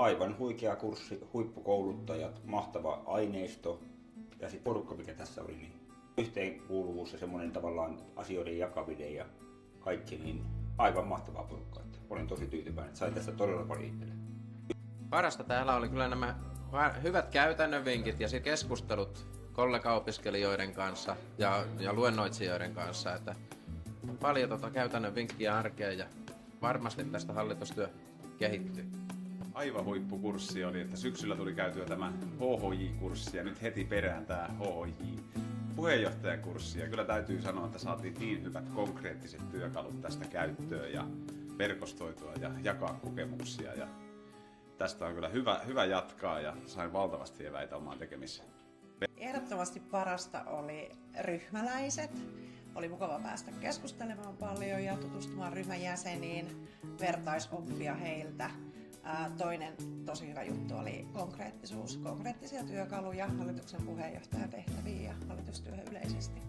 Aivan huikea kurssi, huippukouluttajat, mahtava aineisto ja sitten porukka, mikä tässä oli, niin yhteenkuuluvuus ja semmoinen tavallaan asioiden jakaminen ja kaikki, niin aivan mahtavaa porukkaa. Olen tosi tyytyväinen, että sain tästä todella paljon itselle. Parasta täällä oli kyllä nämä hyvät käytännön vinkit ja sitten keskustelut kollega-opiskelijoiden kanssa ja luennoitsijoiden kanssa. Että paljon käytännön vinkkiä arkeen ja varmasti tästä hallitustyö kehittyy. Aivan huippukurssi oli, että syksyllä tuli käytyä tämä HHJ-kurssi ja nyt heti perään tämä HHJ-puheenjohtajakurssi. Ja kyllä täytyy sanoa, että saatiin niin hyvät konkreettiset työkalut tästä käyttöön ja verkostoitua ja jakaa kokemuksia. Ja tästä on kyllä hyvä jatkaa ja sain valtavasti eväitä omaan tekemiseen. Ehdottomasti parasta oli ryhmäläiset. Oli mukava päästä keskustelemaan paljon ja tutustumaan ryhmän jäseniin, vertaisoppia heiltä. Toinen tosi hyvä juttu oli konkreettisuus, konkreettisia työkaluja hallituksen puheenjohtajan tehtäviin ja hallitustyöhön yleisesti.